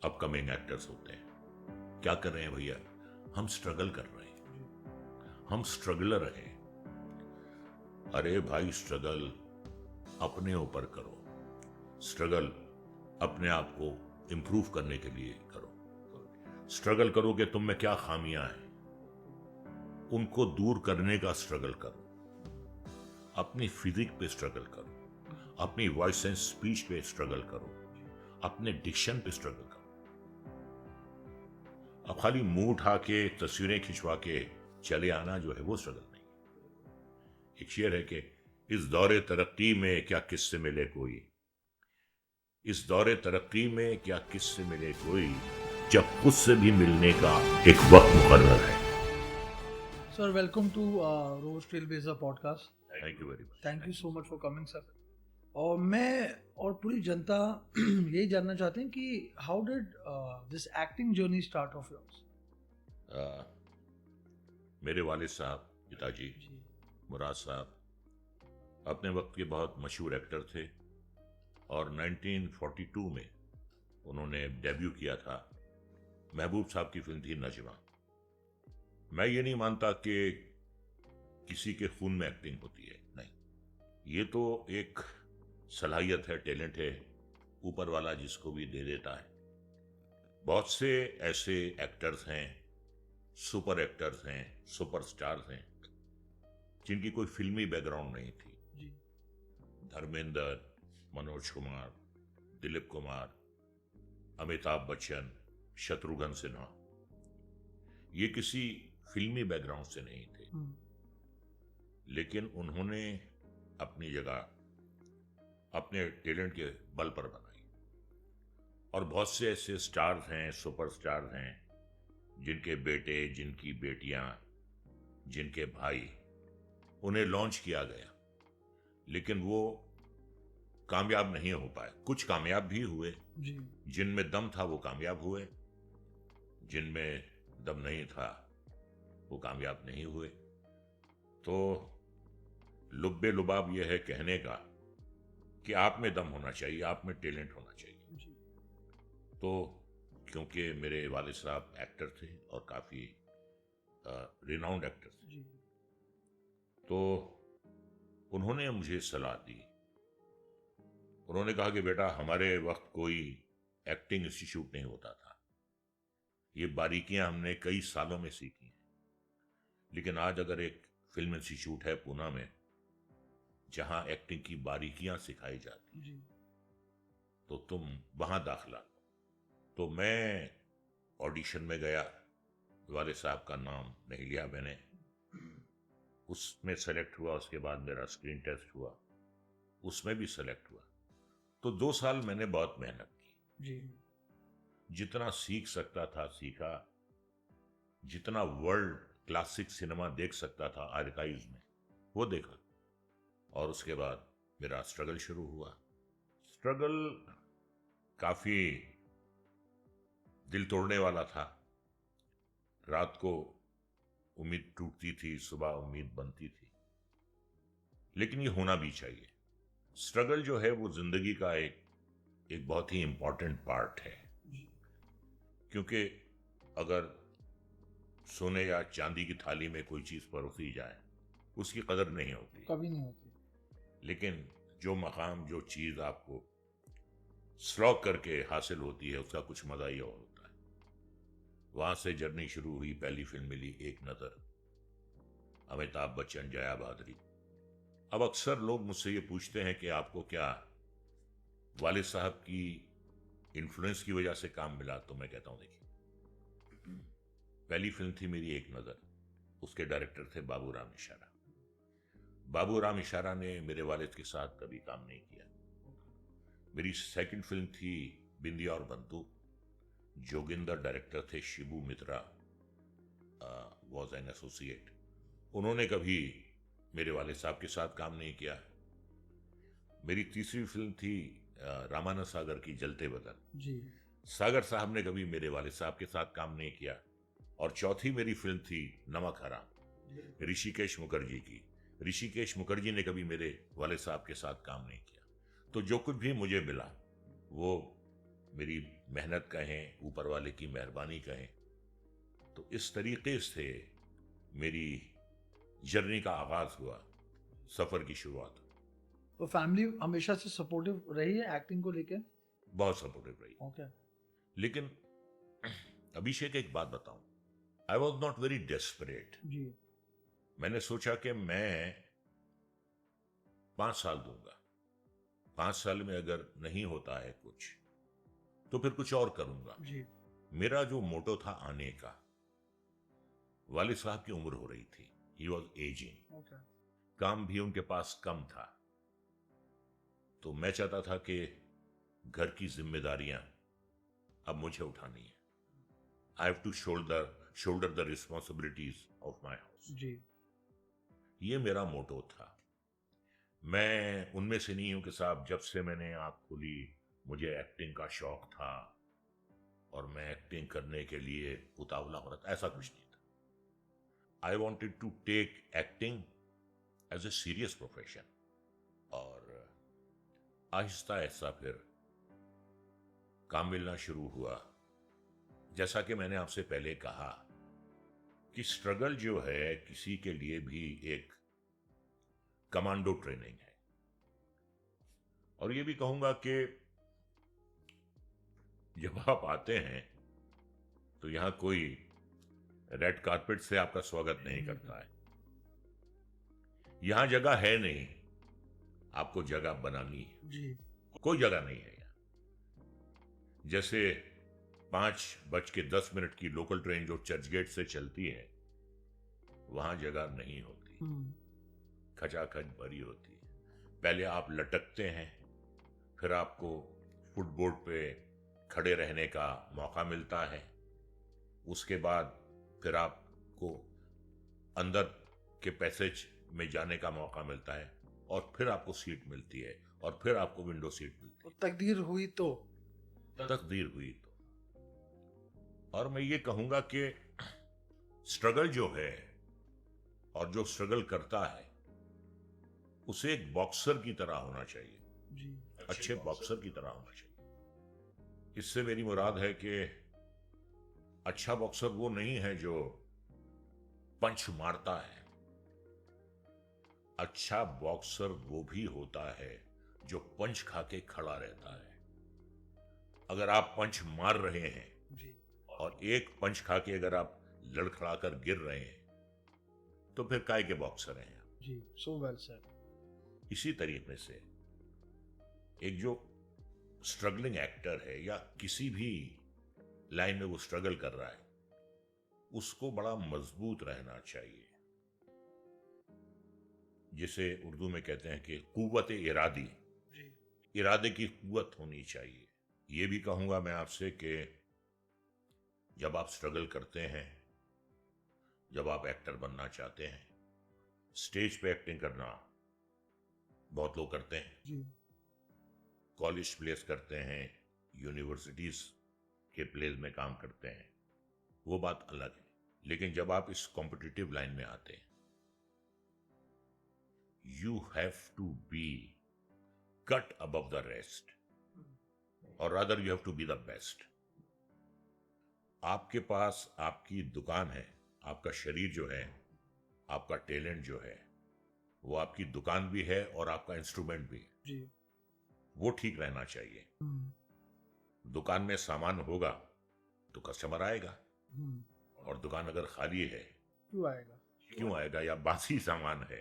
Upcoming actors होते हैं। क्या कर रहे हैं भैया? हम स्ट्रगल कर रहे हैं, हम स्ट्रगलर हैं। अरे भाई, स्ट्रगल अपने ऊपर करो, स्ट्रगल अपने आप को इंप्रूव करने के लिए करो। स्ट्रगल करो कि तुम में क्या खामियां हैं, उनको दूर करने का स्ट्रगल करो। अपनी फिजिक पे स्ट्रगल करो, अपनी वॉइस एंड स्पीच पे स्ट्रगल करो, अपने डिक्शन पे स्ट्रगल करो। अब खाली मुंह उठा के तस्वीरें खिंचवा के चले आना जो है वो स्ट्रगल नहीं। एक शेर है कि इस दौरे तरक्की में क्या किससे मिले कोई, इस दौरे तरक्की में क्या किससे मिले कोई, जब खुद से भी मिलने का एक वक्त मुकर्रर है। Sir, welcome to Rose Trailblazer podcast. Thank you very much. Thank you so much for coming, sir. और मैं और पूरी जनता यही जानना चाहते हैं कि how did this acting journey start of yours? मेरे वालिद साहब, पिताजी जी, मुराद साहब अपने वक्त के बहुत मशहूर एक्टर थे और 1942 में उन्होंने डेब्यू किया था। महबूब साहब की फिल्म थी नजमा। मैं ये नहीं मानता कि किसी के खून में एक्टिंग होती है, नहीं, ये तो एक सलाहियत है, टैलेंट है, ऊपर वाला जिसको भी दे देता है। बहुत से ऐसे एक्टर्स हैं, सुपर एक्टर्स हैं, सुपरस्टार्स हैं जिनकी कोई फिल्मी बैकग्राउंड नहीं थी। जी, धर्मेंद्र, मनोज कुमार, दिलीप कुमार, अमिताभ बच्चन, शत्रुघ्न सिन्हा, ये किसी फिल्मी बैकग्राउंड से नहीं थे, लेकिन उन्होंने अपनी जगह अपने टैलेंट के बल पर बनाई। और बहुत से ऐसे स्टार्स हैं, सुपरस्टार्स हैं, जिनके बेटे, जिनकी बेटियां, जिनके भाई, उन्हें लॉन्च किया गया लेकिन वो कामयाब नहीं हो पाए। कुछ कामयाब भी हुए, जी, जिनमें दम था वो कामयाब हुए, जिनमें दम नहीं था वो कामयाब नहीं हुए। तो लुब्बे लुबाब यह है कहने का कि आप में दम होना चाहिए, आप में टैलेंट होना चाहिए। जी, तो क्योंकि मेरे वालिद साहब एक्टर थे और काफ़ी रिनाउंड एक्टर थे, जी, तो उन्होंने मुझे सलाह दी। उन्होंने कहा कि बेटा, हमारे वक्त कोई एक्टिंग इंस्टीट्यूट नहीं होता था, ये बारीकियां हमने कई सालों में सीखी हैं। लेकिन आज अगर एक फिल्म इंस्टीट्यूट है पूना में जहां एक्टिंग की बारीकियां सिखाई जाती, जी, तो तुम वहां दाखिला लो। तो मैं ऑडिशन में गया, वाले साहब का नाम नहीं लिया मैंने, उसमें सेलेक्ट हुआ। उसके बाद मेरा स्क्रीन टेस्ट हुआ, उसमें भी सेलेक्ट हुआ। तो 2 साल मैंने बहुत मेहनत की, जी, जितना सीख सकता था सीखा, जितना वर्ल्ड क्लासिक सिनेमा देख सकता था आर्काइव्स में वो देखा। और उसके बाद मेरा स्ट्रगल शुरू हुआ। स्ट्रगल काफी दिल तोड़ने वाला था। रात को उम्मीद टूटती थी, सुबह उम्मीद बनती थी, लेकिन ये होना भी चाहिए। स्ट्रगल जो है वो जिंदगी का एक बहुत ही इंपॉर्टेंट पार्ट है, जी, क्योंकि अगर सोने या चांदी की थाली में कोई चीज परोसी जाए उसकी कदर नहीं होती, कभी नहीं होती। लेकिन जो मकाम, जो चीज आपको स्लॉग करके हासिल होती है उसका कुछ मजा ही और होता है। वहां से जर्नी शुरू हुई। पहली फिल्म मिली एक नजर, अमिताभ बच्चन, जया भादुरी। अब अक्सर लोग मुझसे ये पूछते हैं कि आपको क्या वालिद साहब की इन्फ्लुएंस की वजह से काम मिला? तो मैं कहता हूं देखिए, पहली फिल्म थी मेरी एक नजर, उसके डायरेक्टर थे बाबू राम इशारा। बाबू राम इशारा ने मेरे वालिद के साथ कभी काम नहीं किया। मेरी सेकंड फिल्म थी बिंदिया और बंदूक, जोगिंदर डायरेक्टर थे, शिबू मित्रा वॉज एन एसोसिएट। उन्होंने कभी मेरे वालिद साहब के साथ काम नहीं किया। मेरी तीसरी फिल्म थी रामानंद सागर की जलते बदन। जी, सागर साहब ने कभी मेरे वालिद साहब के साथ काम नहीं किया। और चौथी मेरी फिल्म थी नमक हराम, ऋषिकेश मुखर्जी की। ऋषिकेश मुखर्जी ने कभी मेरे वालिद साहब के साथ काम नहीं किया। तो जो कुछ भी मुझे मिला वो मेरी मेहनत कहें, ऊपर वाले की मेहरबानी कहें। तो इस तरीके से मेरी जर्नी का आगाज हुआ, सफर की शुरुआत। तो फैमिली हमेशा से सपोर्टिव रही है एक्टिंग को लेके? बहुत सपोर्टिव रही। ओके। लेकिन अभिषेक एक बात बताऊं, I was not very desperate. जी। मैंने सोचा कि मैं 5 साल दूंगा, 5 साल में अगर नहीं होता है कुछ तो फिर कुछ और करूंगा। जी। मेरा जो मोटो था आने का, वालिद साहब की उम्र हो रही थी, ही वॉज एजिंग, ओके। काम भी उनके पास कम था। तो मैं चाहता था कि घर की जिम्मेदारियां अब मुझे उठानी है। I have to shoulder the responsibilities of my house. जी। ये मेरा मोटो था। मैं उनमें से नहीं हूं कि साहब जब से मैंने आंख खोली मुझे एक्टिंग का शौक था और मैं एक्टिंग करने के लिए उतावला हो रहा था, ऐसा कुछ नहीं था। I wanted to take acting as a serious profession. और आहिस्ता आहिस्ता फिर काम मिलना शुरू हुआ। जैसा कि मैंने आपसे पहले कहा कि स्ट्रगल जो है किसी के लिए भी एक कमांडो ट्रेनिंग है। और ये भी कहूंगा कि जब आप आते हैं तो यहां कोई रेड कारपेट से आपका स्वागत नहीं करता है। यहां जगह है नहीं, आपको जगह बनानी है। जी। कोई जगह नहीं है यहां। जैसे 5:10 की लोकल ट्रेन जो चर्चगेट से चलती है, वहां जगह नहीं होती, खचाखच भरी होती है। पहले आप लटकते हैं, फिर आपको फुटबोर्ड पे खड़े रहने का मौका मिलता है। उसके बाद फिर आपको अंदर के पैसेज में जाने का मौका मिलता है और फिर आपको सीट मिलती है और फिर आपको विंडो सीट मिलती है। तकदीर हुई तो। तकदीर हुई तो। और मैं ये कहूंगा कि स्ट्रगल जो है और जो स्ट्रगल करता है उसे एक बॉक्सर की तरह होना चाहिए। जी। अच्छे बॉक्सर की तरह होना चाहिए। इससे मेरी मुराद है कि अच्छा बॉक्सर वो नहीं है जो पंच मारता है। अच्छा बॉक्सर वो भी होता है जो पंच खा के खड़ा रहता है। अगर आप पंच मार रहे हैं जी। और एक पंच खा के अगर आप लड़खड़ा कर गिर रहे हैं तो फिर काय के बॉक्सर हैं आप। जी। So well sir. इसी तरीके से एक जो स्ट्रगलिंग एक्टर है या किसी भी लाइन में वो स्ट्रगल कर रहा है, उसको बड़ा मजबूत रहना चाहिए। जिसे उर्दू में कहते हैं कि कुव्वत इरादी, जी। इरादे की कुव्वत होनी चाहिए। ये भी कहूंगा मैं आपसे कि जब आप स्ट्रगल करते हैं, जब आप एक्टर बनना चाहते हैं, स्टेज पे एक्टिंग करना बहुत लोग करते हैं, जी। कॉलेज प्लेस करते हैं, यूनिवर्सिटीज के प्लेस में काम करते हैं, वो बात अलग है। लेकिन जब आप इस कॉम्पिटिटिव लाइन में आते हैं, you have to be cut above the rest, और rather you have to be the best. आपके पास आपकी दुकान है, आपका शरीर जो है, आपका टैलेंट जो है, वो आपकी दुकान भी है और आपका इंस्ट्रूमेंट भी। जी। वो ठीक रहना चाहिए। दुकान में सामान होगा तो कस्टमर आएगा, और दुकान अगर खाली है क्यों आएगा? या बासी सामान है,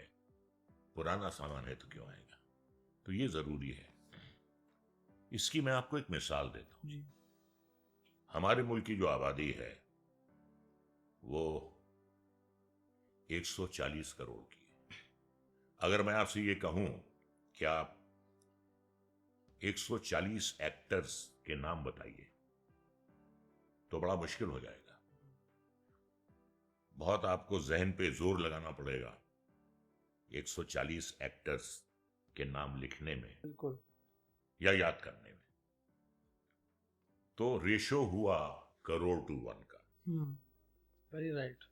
पुराना सामान है तो क्यों आएगा? तो ये जरूरी है। इसकी मैं आपको एक मिसाल देता हूं। जी। हमारे मुल्क की जो आबादी है वो 140 करोड़ की है। अगर मैं आपसे ये कहूं कि आप 140 एक्टर्स के नाम बताइए तो बड़ा मुश्किल हो जाएगा। बहुत आपको जहन पे जोर लगाना पड़ेगा 140 एक्टर्स के नाम लिखने में, बिल्कुल। या याद करने में। तो रेशो हुआ करोड़ टू 1 का। Very right.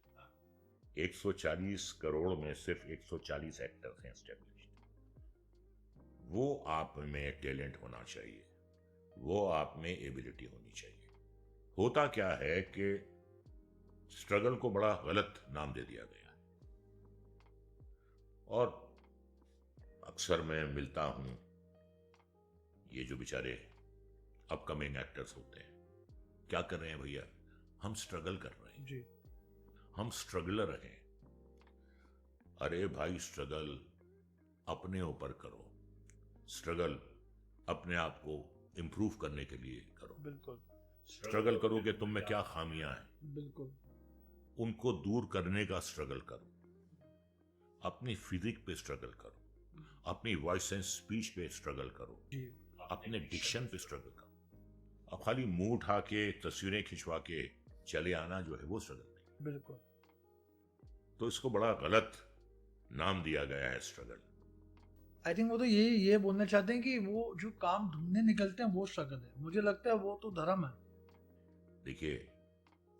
140 करोड़ में सिर्फ 140 एक्टर्स हैं एस्टेब्लिश्ड। वो आप में टैलेंट होना चाहिए, वो आप में एबिलिटी होनी चाहिए। होता क्या है कि स्ट्रगल को बड़ा गलत नाम दे दिया गया है, और अक्सर मैं मिलता हूं, ये जो बेचारे अपकमिंग एक्टर्स होते हैं, क्या कर रहे हैं भैया, हम स्ट्रगल कर रहे हैं जी। हम स्ट्रगलर हैं। अरे भाई, स्ट्रगल अपने ऊपर करो, स्ट्रगल अपने आप को इंप्रूव करने के लिए करो। बिल्कुल स्ट्रगल करो कि तुम में क्या खामियां हैं, बिल्कुल। उनको दूर करने का स्ट्रगल करो। अपनी फिजिक पे स्ट्रगल करो, अपनी वॉइस एंड स्पीच पे स्ट्रगल करो, जी। अपने डिक्शन पे स्ट्रगल करो। अब खाली मुंह उठा के तस्वीरें खिंचवा के चले आना जो है वो स्ट्रगल नहीं। बिल्कुल। तो इसको बड़ा गलत नाम दिया गया है, स्ट्रगल। आई थिंक वो तो ये बोलना चाहते हैं कि वो जो काम ढूंढने निकलते हैं वो स्ट्रगल है। मुझे लगता है वो तो धर्म है। देखिए,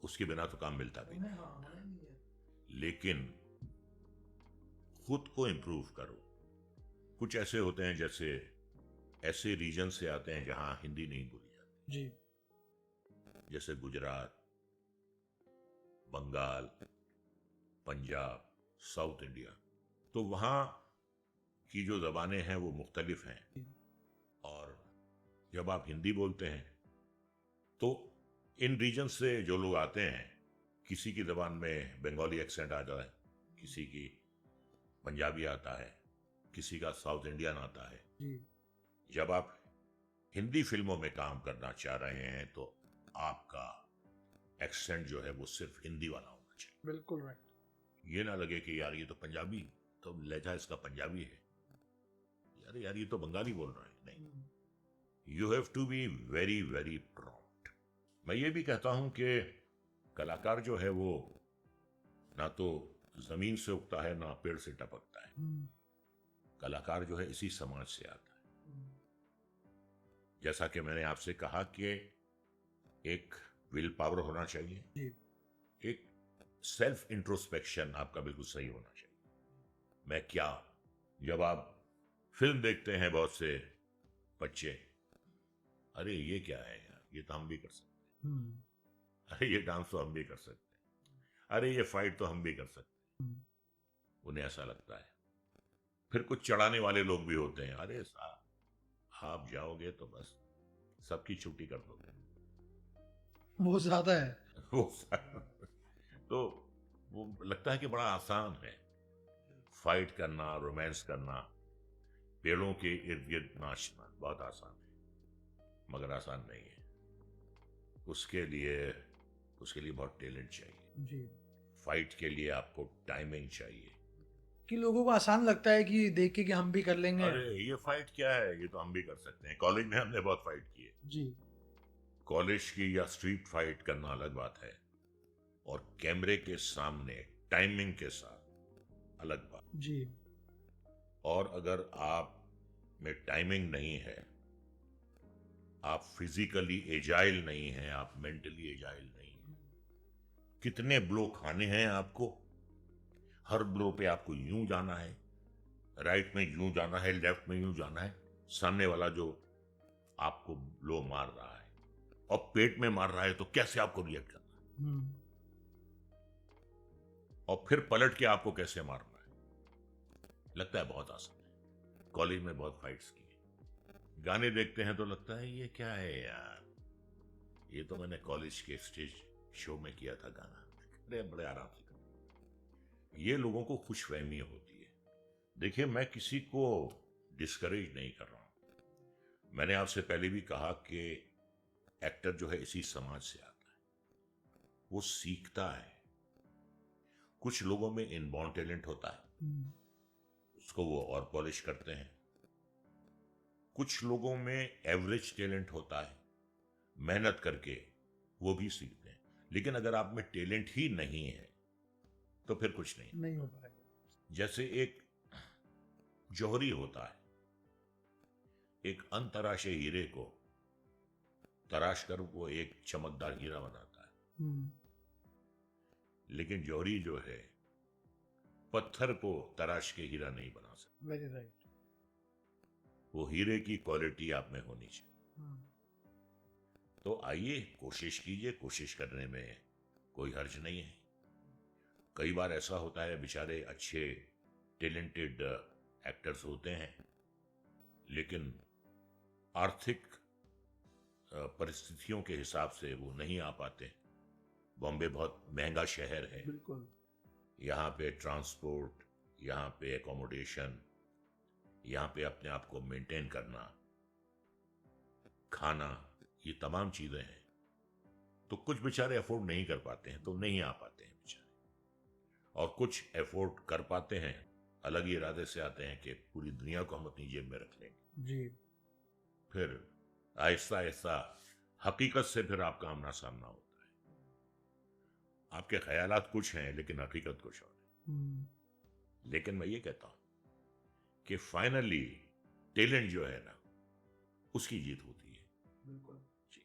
उसके बिना तो काम मिलता भी नहीं। हाँ, लेकिन खुद को इंप्रूव करो। कुछ ऐसे होते हैं जैसे ऐसे रीजन से आते हैं जहां हिंदी नहीं बोली जाती, जी। जैसे गुजरात, बंगाल, पंजाब, साउथ इंडिया। तो वहाँ की जो ज़बानें हैं वो मुख्तलिफ हैं, और जब आप हिंदी बोलते हैं तो इन रीजन से जो लोग आते हैं, किसी की ज़बान में बंगाली एक्सेंट आ जाए, किसी की पंजाबी आता है, किसी का साउथ इंडियन आता है। जी। जब आप हिंदी फिल्मों में काम करना चाह रहे हैं तो आपका एक्सेंट जो है वो सिर्फ हिंदी वाला होना चाहिए। बिल्कुल राइट। ये ना लगे कि यार ये तो पंजाबी, तो लहजा इसका पंजाबी है, यार ये तो बंगाली बोल रहा है। नहीं, you have to be very very prompt. मैं ये भी कहता हूं कि कलाकार जो है वो ना तो जमीन से उगता है ना पेड़ से टपकता है। कलाकार जो है इसी समाज से आता है। जैसा कि मैंने आपसे कहा कि एक विल पावर होना चाहिए, जी। एक सेल्फ इंट्रोस्पेक्शन आपका बिल्कुल सही होना चाहिए। मैं क्या, जब आप फिल्म देखते हैं बहुत से बच्चे, अरे ये क्या है यार, ये तो हम भी कर सकते हैं, अरे ये डांस तो हम भी कर सकते हैं, अरे ये फाइट तो हम भी कर सकते हैं। उन्हें ऐसा लगता है। फिर कुछ चढ़ाने वाले लोग भी होते हैं, अरे साहब आप जाओगे तो बस सबकी छुट्टी कर दोगे, वो ज्यादा है। वो तो वो लगता है कि बड़ा आसान है फाइट करना, रोमांस करना, पेड़ों के इर्द गिर्द नाचना बहुत आसान है, मगर आसान नहीं है। उसके लिए बहुत टैलेंट चाहिए। जी। फाइट के लिए आपको टाइमिंग चाहिए। कि लोगों को आसान लगता है कि देख के कि हम भी कर लेंगे। अरे ये फाइट क्या है, ये तो हम भी कर सकते हैं। कॉलेज में हमने बहुत फाइट की है। जी। कॉलेज की या स्ट्रीट फाइट करना अलग बात है, और कैमरे के सामने टाइमिंग के साथ अलग बात। जी। और अगर आप में टाइमिंग नहीं है, आप फिजिकली एजाइल नहीं हैं, आप मेंटली एजाइल नहीं हैं, कितने ब्लो खाने हैं आपको, हर ब्लो पे आपको यूं जाना है, राइट में यूं जाना है, लेफ्ट में यूं जाना है, सामने वाला जो आपको ब्लो मार रहा है और पेट में मार रहा है तो कैसे आपको रिएक्ट करना है, और फिर पलट के आपको कैसे मारना है। लगता है बहुत आसान है। कॉलेज में बहुत फाइट्स की, गाने देखते हैं तो लगता है ये क्या है यार, ये तो मैंने कॉलेज के स्टेज शो में किया था गाना, बड़े आराम से। ये लोगों को खुशफहमी होती है। देखिए, मैं किसी को डिस्करेज नहीं कर रहा हूं। मैंने आपसे पहले भी कहा कि एक्टर जो है इसी समाज से आता है, वो सीखता है। कुछ लोगों में इनबॉर्न टैलेंट होता है, उसको वो और पॉलिश करते हैं। कुछ लोगों में एवरेज टैलेंट होता है, मेहनत करके वो भी सीखते हैं। लेकिन अगर आप में टैलेंट ही नहीं है तो फिर कुछ नहीं हो पाएगा। जैसे एक जौहरी होता है, एक अनतराशे हीरे को तराश कर वो एक चमकदार हीरा बनाता है। लेकिन जौहरी जो है पत्थर को तराश के हीरा नहीं बना सकता। Very right. वो हीरे की क्वालिटी आप में होनी चाहिए। तो आइए कोशिश कीजिए, कोशिश करने में कोई हर्ज नहीं है। कई बार ऐसा होता है बेचारे अच्छे टैलेंटेड एक्टर्स होते हैं, लेकिन आर्थिक परिस्थितियों के हिसाब से वो नहीं आ पाते। बॉम्बे बहुत महंगा शहर है, बिल्कुल। यहाँ पे ट्रांसपोर्ट, यहाँ पे एकोमोडेशन, यहाँ पे अपने आप को मेंटेन करना, खाना, ये तमाम चीजें हैं। तो कुछ बेचारे अफोर्ड नहीं कर पाते हैं, तो नहीं आ पाते हैं बेचारे। और कुछ अफोर्ड कर पाते हैं, अलग ही इरादे से आते हैं कि पूरी दुनिया को हम अपनी जेब में रख लेंगे। जी। फिर आहिस्ता आहिस्ता हकीकत से फिर आपका आमना सामना होता है। आपके ख्यालात कुछ हैं लेकिन हकीकत कुछ और है। लेकिन मैं ये कहता हूं कि फाइनली टैलेंट जो है ना, उसकी जीत होती है। बिल्कुल। जी।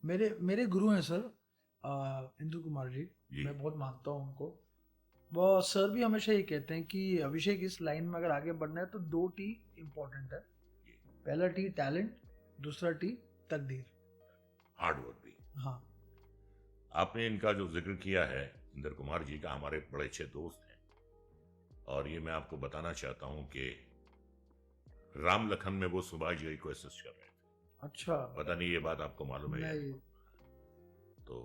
मेरे मेरे गुरु हैं सर, इंदु कुमार जी। जी। मैं बहुत मानता हूँ उनको। वो सर भी हमेशा ये कहते हैं कि अभिषेक, इस लाइन में अगर आगे बढ़ना है तो 2 टी इम्पोर्टेंट है। पहला टी टैलेंट, दूसरा टी तकदीर, हार्ड वर्क भी। हाँ। आपने इनका जो जिक्र किया है, इंदर कुमार जी का, हमारे बड़े अच्छे दोस्त हैं। और ये मैं आपको बताना चाहता हूं कि राम लखन में वो सुभाष जी को असिस्ट कर रहे थे। अच्छा। पता नहीं ये बात आपको मालूम है या नहीं। नहीं। तो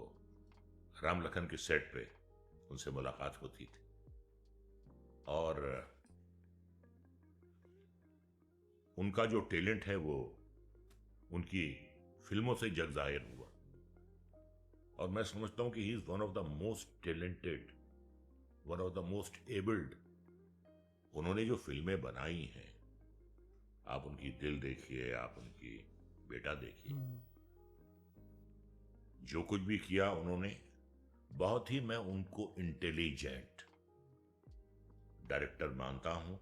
राम लखन के सेट पे उनसे मुलाकात होती थी और उनका जो टैलेंट है वो उनकी फिल्मों से जग जाहिर हुआ। और मैं समझता हूं कि he is one of the most talented, one of the most abled. उन्होंने जो फिल्में बनाई हैं, आप उनकी दिल देखिए, आप उनकी बेटा देखिए, जो कुछ भी किया उन्होंने, बहुत ही मैं उनको इंटेलिजेंट डायरेक्टर मानता हूं।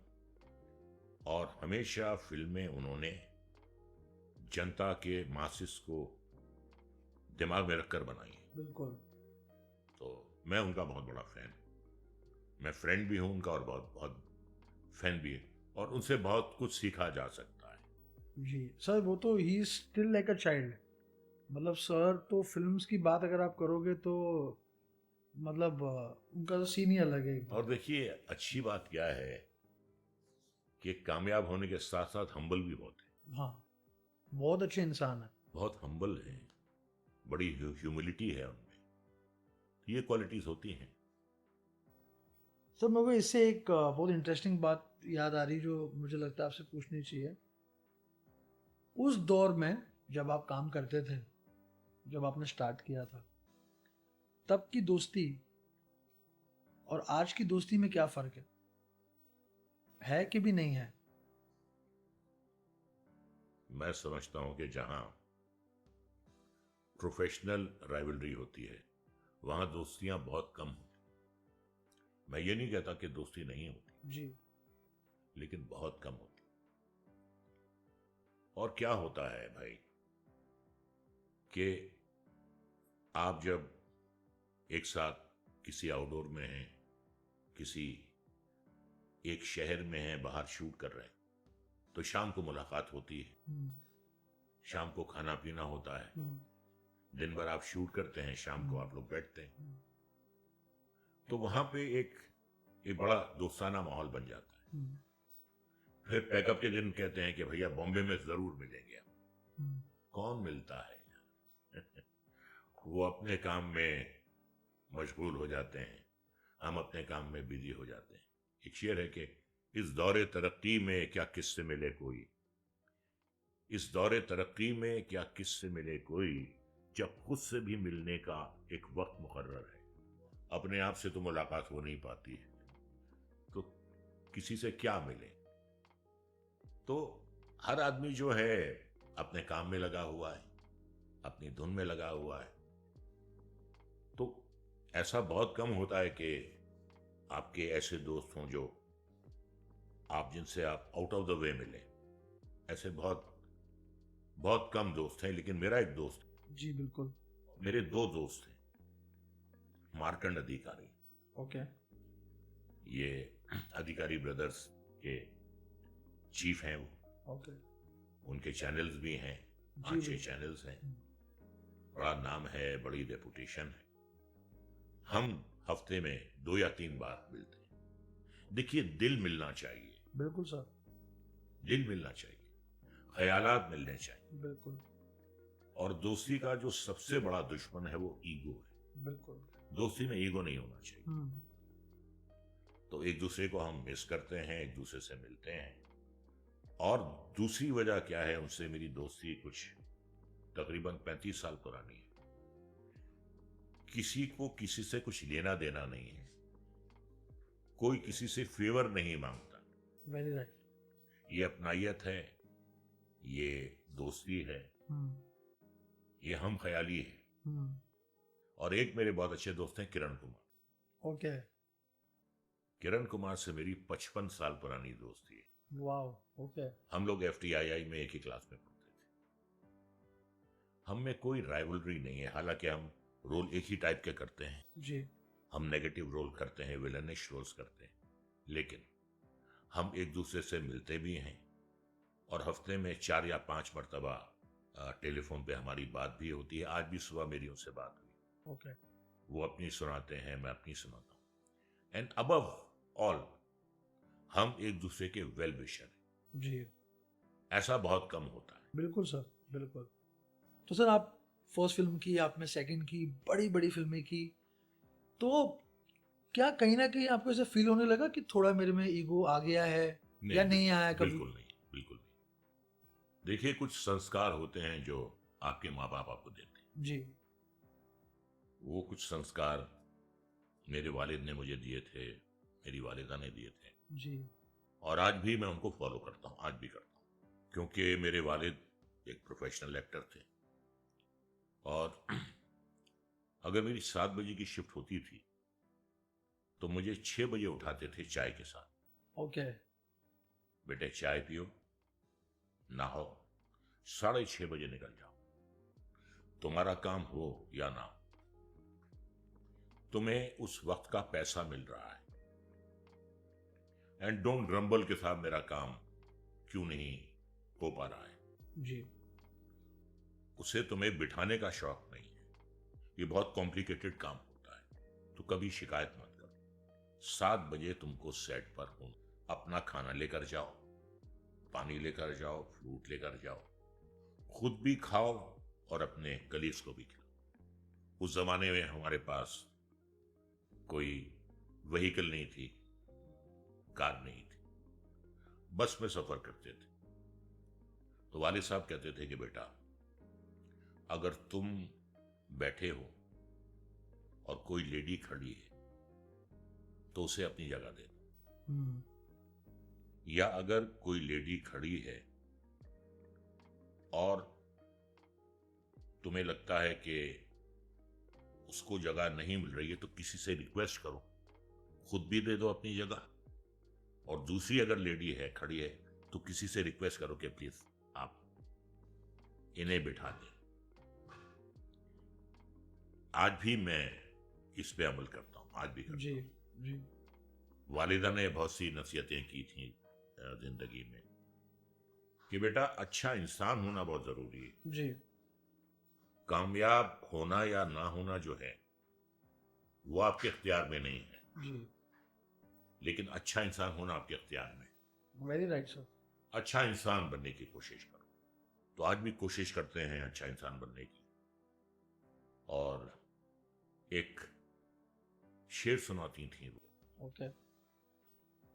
और हमेशा फिल्में उन्होंने जनता के मासिस को दिमाग में रखकर बनाई। बिल्कुल। तो मैं उनका बहुत बड़ा फैन, मैं फ्रेंड भी हूं उनका और बहुत बहुत फैन भी है, और उनसे बहुत कुछ सीखा जा सकता है। जी सर, वो तो he still like a child. मतलब सर तो फिल्म्स की बात अगर आप करोगे तो मतलब उनका तो सीन ही अलग है एकदम। और देखिए अच्छी बात क्या है कि कामयाब होने के साथ साथ हम्बल भी बहुत है। हाँ, बहुत अच्छे इंसान है। बहुत हम्बल है, बड़ी ह्यूमिलिटी है उनमें, ये क्वालिटीज होती हैं। सर मेरे को इससे एक बहुत इंटरेस्टिंग बात याद आ रही जो मुझे लगता है आपसे पूछनी चाहिए। उस दौर में जब आप काम करते थे, जब आपने स्टार्ट किया था, तब की दोस्ती और आज की दोस्ती में क्या फर्क है कि भी नहीं है? मैं समझता हूं कि जहां प्रोफेशनल राइवलरी होती है वहां दोस्तियां बहुत कम होती। मैं ये नहीं कहता कि दोस्ती नहीं होती जी। लेकिन बहुत कम होती। और क्या होता है भाई कि आप जब एक साथ किसी आउटडोर में हैं, किसी एक शहर में हैं, बाहर शूट कर रहे हैं, तो शाम को मुलाकात होती है, शाम को खाना पीना होता है, दिन भर आप शूट करते हैं, शाम को आप लोग बैठते हैं, तो वहां पे एक बड़ा दोस्ताना माहौल बन जाता है। फिर पैकअप के दिन कहते हैं कि भैया बॉम्बे में जरूर मिलेंगे हम। कौन मिलता है वो अपने काम में मशगूल हो जाते हैं, हम अपने काम में बिजी हो जाते हैं। एक शेर है कि इस दौरे तरक्की में क्या किससे मिले कोई, इस दौरे तरक्की में क्या किससे मिले कोई, जब खुद से भी मिलने का एक वक्त मुकर्रर है। अपने आप से तो मुलाकात हो नहीं पाती है, तो किसी से क्या मिले। तो हर आदमी जो है अपने काम में लगा हुआ है, अपनी धुन में लगा हुआ है। तो ऐसा बहुत कम होता है कि आपके ऐसे दोस्त हों जो आप जिनसे आप आउट ऑफ द वे मिले। ऐसे बहुत बहुत कम दोस्त हैं। लेकिन मेरा एक दोस्त, जी बिल्कुल, मेरे 2 दोस्त हैं, मार्कंड अधिकारी। ओके। ये अधिकारी ब्रदर्स के चीफ हैं वो। ओके। उनके चैनल्स भी हैं, 5-6 चैनल्स हैं। बड़ा नाम है, बड़ी रेपुटेशन है, हम हफ्ते में 2 या 3 बार मिलते हैं। देखिए, दिल मिलना चाहिए, बिल्कुल सर, दिल मिलना चाहिए, ख्यालात मिलने चाहिए। बिल्कुल और दोस्ती का जो सबसे बड़ा दुश्मन है वो ईगो है। बिल्कुल। दोस्ती में ईगो नहीं होना चाहिए। हम्म, तो एक दूसरे को हम मिस करते हैं, एक दूसरे से मिलते हैं। और दूसरी वजह क्या है, उनसे मेरी दोस्ती कुछ तकरीबन 35 साल पुरानी है। किसी को किसी से कुछ लेना देना नहीं है, कोई किसी से फेवर नहीं मांगता। Very right. ये अपनायत है, ये दोस्ती है, हम्म, ये हम ख्याली है। हम्म, और एक मेरे बहुत अच्छे दोस्त हैं, किरण कुमार। ओके, किरण कुमार से मेरी 55 साल पुरानी दोस्ती है। वाओ, ओके, हम लोग FTII में एक ही क्लास में पढ़ते थे। हम में कोई राइवलरी नहीं है, हालांकि हम रोल एक ही टाइप के करते हैं। जी, हम नेगेटिव रोल करते हैं, विलनिश रोल्स करते हैं, लेकिन हम एक दूसरे से मिलते भी हैं। और हफ्ते में 4 या 5 मरतबा टेलीफोन पे हमारी बात भी होती है। आज भी सुबह मेरी उनसे बात हुई। ओके, वो अपनी सुनाते हैं, मैं अपनी सुनाता हूँ। एंड अबव ऑल, हम एक दूसरे के वेल विशर हैं। जी, ऐसा बहुत कम होता है। बिल्कुल सर, बिल्कुल। तो सर, आप फर्स्ट फिल्म की, आपने सेकंड की, बड़ी बड़ी फिल्में की, तो क्या कहीं ना कहीं आपको ऐसा फील होने लगा कि थोड़ा मेरे में ईगो आ गया है, या नहीं आया कभी? बिल्कुल नहीं, बिल्कुल नहीं। देखिए, कुछ संस्कार होते हैं जो आपके माँ बाप आपको देते हैं। जी, वो कुछ संस्कार मेरे वालिद ने मुझे दिए थे, मेरी वालिदा ने दिए थे, जी, और आज भी मैं उनको फॉलो करता हूँ, आज भी करता हूँ। क्योंकि मेरे वालिद एक प्रोफेशनल एक्टर थे, और अगर मेरी 7 बजे की शिफ्ट होती थी तो मुझे 6 बजे उठाते थे चाय के साथ। ओके, बेटे, चाय पियो, नहाओ, 6:30 बजे निकल जाओ, तुम्हारा काम हो या ना हो, तुम्हें उस वक्त का पैसा मिल रहा है। एंड डोंट ग्रम्बल के साथ मेरा काम क्यों नहीं हो पा रहा है। जी, उसे तुम्हें बिठाने का शौक नहीं है, ये बहुत कॉम्प्लिकेटेड काम होता है, तो कभी शिकायत मत करो। 7 बजे तुमको सेट पर हो, अपना खाना लेकर जाओ, पानी लेकर जाओ, फ्रूट लेकर जाओ, खुद भी खाओ और अपने कलीग्स को भी खिलाओ। उस जमाने में हमारे पास कोई व्हीकल नहीं थी, कार नहीं थी, बस में सफर करते थे। तो वालिद साहब कहते थे कि बेटा, अगर तुम बैठे हो और कोई लेडी खड़ी है तो उसे अपनी जगह दे दो, हम्म, या अगर कोई लेडी खड़ी है और तुम्हें लगता है कि उसको जगह नहीं मिल रही है तो किसी से रिक्वेस्ट करो, खुद भी दे दो अपनी जगह। और दूसरी अगर लेडी है, खड़ी है, तो किसी से रिक्वेस्ट करो कि प्लीज आप इन्हें बिठा दें। आज भी मैं इस पे अमल करता हूं, आज भी करता जी, हूं। जी, वालिदा ने बहुत सी नसीहतें की थी जिंदगी में कि बेटा, अच्छा इंसान होना बहुत जरूरी है। जी, कामयाब होना या ना होना जो है वो आपके इख्तियार में नहीं है, जी, लेकिन अच्छा इंसान होना आपके इख्तियार में है। Very right sir. अच्छा इंसान बनने की कोशिश करो। तो आज भी कोशिश करते हैं अच्छा इंसान बनने की। और एक शेर सुनाती थी वो, ओके,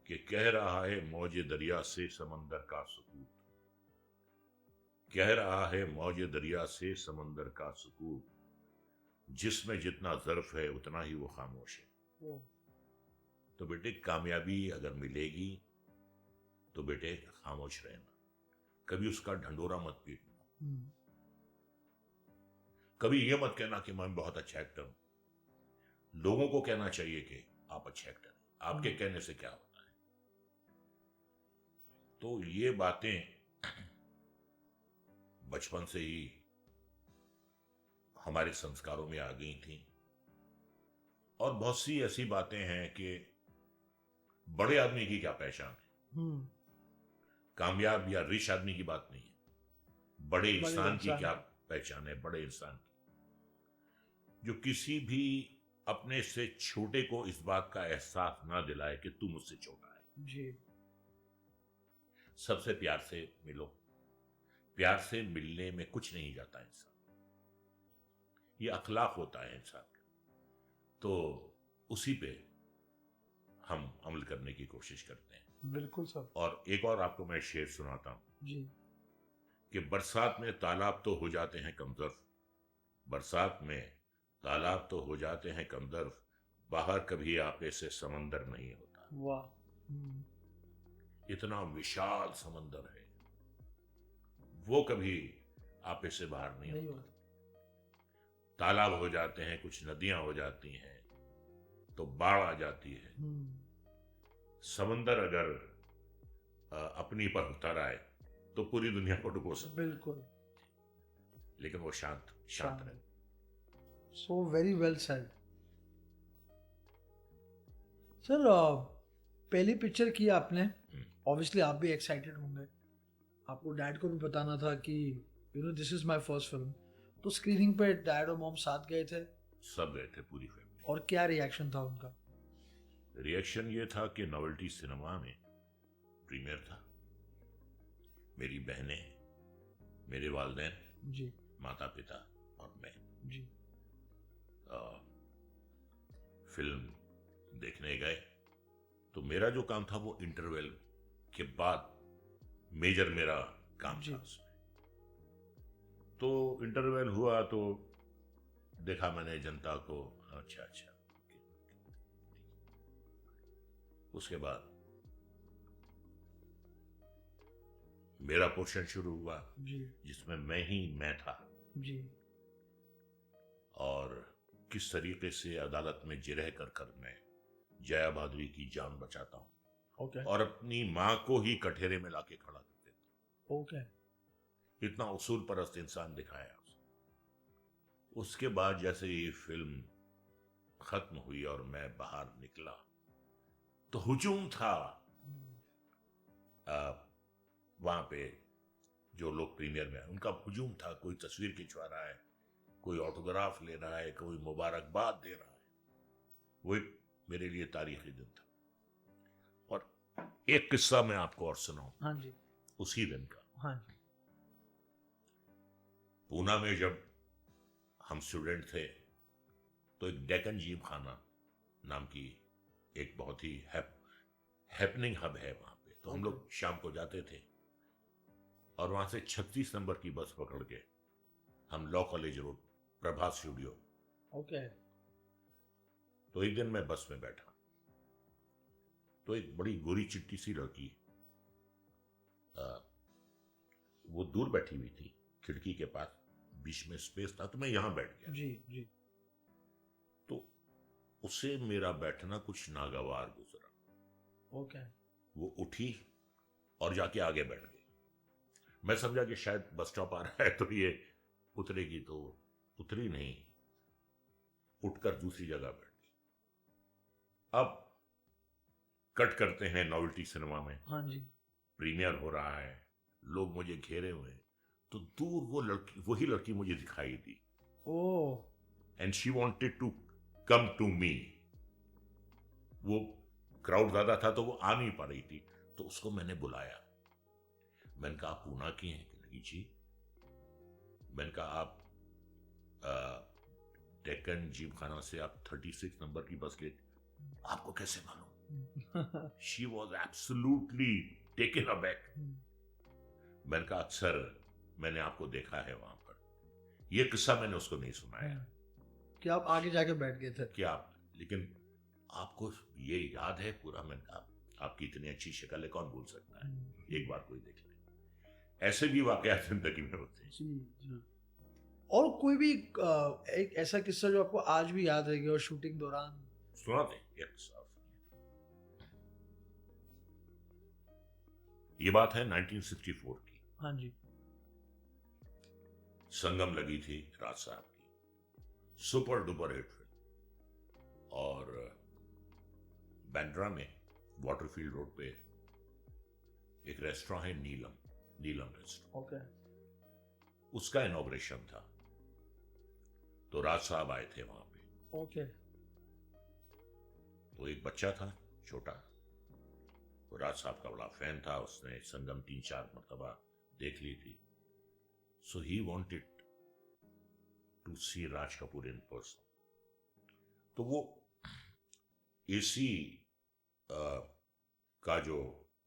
कि कह रहा है मौजे दरिया से समंदर का सुकूत, कह रहा है मौजे दरिया से समंदर का सुकूत, जिसमें जितना ज़र्फ है उतना ही वो खामोश है। वो, तो बेटे, कामयाबी अगर मिलेगी तो बेटे खामोश रहना, कभी उसका ढंडोरा मत पीटना, हम्म, कभी ये मत कहना कि मैं बहुत अच्छा एक्टर हूं। लोगों को कहना चाहिए कि आप अच्छे एक्टर हैं, आपके कहने से क्या होता है। तो ये बातें बचपन से ही हमारे संस्कारों में आ गई थी। और बहुत सी ऐसी बातें हैं कि बड़े आदमी की क्या पहचान है, हम्म, कामयाब या रिच आदमी की बात नहीं है, बड़े इंसान की इंसान क्या की। पहचान है, बड़े इंसान की। जो किसी भी अपने से छोटे को इस बात का एहसास ना दिलाए कि तू मुझसे छोटा है। जी। सबसे प्यार से मिलो, प्यार से मिलने में कुछ नहीं जाता इंसान, ये अखलाक होता है इंसान का। तो उसी पे हम अमल करने की कोशिश करते हैं। बिल्कुल सर। और एक और आपको मैं शेर सुनाता हूं जी। कि बरसात में तालाब तो हो जाते हैं कमजोर, बरसात में तालाब तो हो जाते हैं कमदर, बाहर कभी आपे से समंदर नहीं होता। वाह। इतना विशाल समंदर है, वो कभी आपे से बाहर नहीं नहीं होता। होता। तालाब हो जाते हैं, कुछ नदियां हो जाती हैं तो बाढ़ आ जाती है। समंदर अगर अपनी पर उतर आए तो पूरी दुनिया को डुबो सकता है। बिल्कुल। लेकिन वो शांत शांत रहे। So very well said sir. पहली पिक्चर की आपने, ऑब्वियसली आप भी एक्साइटेड होंगे, आपको डैड को भी बताना था कि you know this is my first film, तो स्क्रीनिंग पे डैड और मॉम साथ गए थे? सब गए थे, पूरी फैमिली। और क्या रिएक्शन था उनका? रिएक्शन ये था कि नोवेल्टी सिनेमा में प्रीमियर था, मेरी बहनें, मेरे वालिदैन जी, माता पिता और मैं जी, फिल्म देखने गए। तो मेरा जो काम था वो इंटरवल के बाद मेजर मेरा काम जी। था उसमें। तो इंटरवल हुआ तो देखा मैंने जनता को, अच्छा अच्छा। उसके बाद मेरा पोर्शन शुरू हुआ जी, जिसमें मैं था। जी, और किस तरीके से अदालत में जिरह कर मैं जया भादुरी की जान बचाता हूं ओके, और अपनी मां को ही कठेरे में लाके खड़ा कर देता ओके, हूं। इतना उसूल परस्त इंसान दिखाया उसने। उसके बाद जैसे ये फिल्म खत्म हुई और मैं बाहर निकला तो हुजूम था वहां पे। जो लोग प्रीमियर में उनका हुजूम था, कोई तस्वीर खिंचवा रहा है, कोई ऑटोग्राफ ले रहा है, कोई मुबारकबाद दे रहा है। वो एक मेरे लिए तारीखी दिन था। और एक किस्सा मैं आपको और सुनाऊं। हाँ जी, उसी दिन का, हाँ जी, पूना में जब हम स्टूडेंट थे तो एक डेक्कन जिम खाना नाम की एक बहुत ही हैपनिंग हब है वहां पे। तो हम लोग शाम को जाते थे और वहां से 36 नंबर की बस पकड़ के हम लॉ कॉलेज रोड, प्रभात स्टूडियो। ओके, तो एक दिन मैं बस में बैठा तो एक बड़ी गोरी चिट्टी सी लड़की वो दूर बैठी हुई थी खिड़की के पास, बीच में स्पेस था तो मैं यहां बैठ गया। जी, जी, तो उसे मेरा बैठना कुछ नागवार गुजरा। ओके, वो उठी और जाके आगे बैठ गई। मैं समझा कि शायद बस स्टॉप आ रहा है तो ये उतरेगी, तो उतरी नहीं, उठकर दूसरी जगह बैठ गई। अब कट करते हैं नोवेल्टी सिनेमा में, हाँ जी, प्रीमियर हो रहा है, लोग मुझे घेरे हुए हैं। तो दूर वो लड़की, वही लड़की मुझे दिखाई दी। Oh, and she wanted to come to me. वो क्राउड ज्यादा था तो वो आ नहीं पा रही थी, तो उसको मैंने बुलाया। मैंने कहा आप पूना की हैं? लगी जी। मैंने कहा आप डेक्कन जिम खाना से आप 36 नंबर की बस ले, आपको कैसे मालूम? She was absolutely taken aback. मैंने कहा अक्सर मैंने आपको देखा है वहां पर। यह किस्सा मैंने उसको नहीं सुनाया कि आप आगे जाके बैठ गए थे। कि आप, लेकिन आपको ये याद है पूरा? मैंने कहा आपकी इतनी अच्छी शक्ल है, कौन भूल सकता है, एक बार कोई देख ले। ऐसे भी वाकया जिंदगी में होते हैं। जी, जी। और कोई भी एक ऐसा किस्सा जो आपको आज भी याद रहेगा और शूटिंग दौरान? सुनाते हैं एक किस्सा। ये बात है 1964 की। हाँ जी, संगम लगी थी राज साहब की, सुपर डुपर हिट फिल्म। और बैंड्रा में वाटरफील्ड रोड पे एक रेस्टोरेंट है, नीलम रेस्टोरेंट। ओके, उसका इनॉग्रेशन था। तो राज साहब आए थे वहां पे। ओके। तो एक बच्चा था छोटा, तो राज साहब का बड़ा फैन था, उसने संगम 3-4 मरतबा देख ली थी। So he wanted to see Raj Kapoor in person. तो वो एसी का जो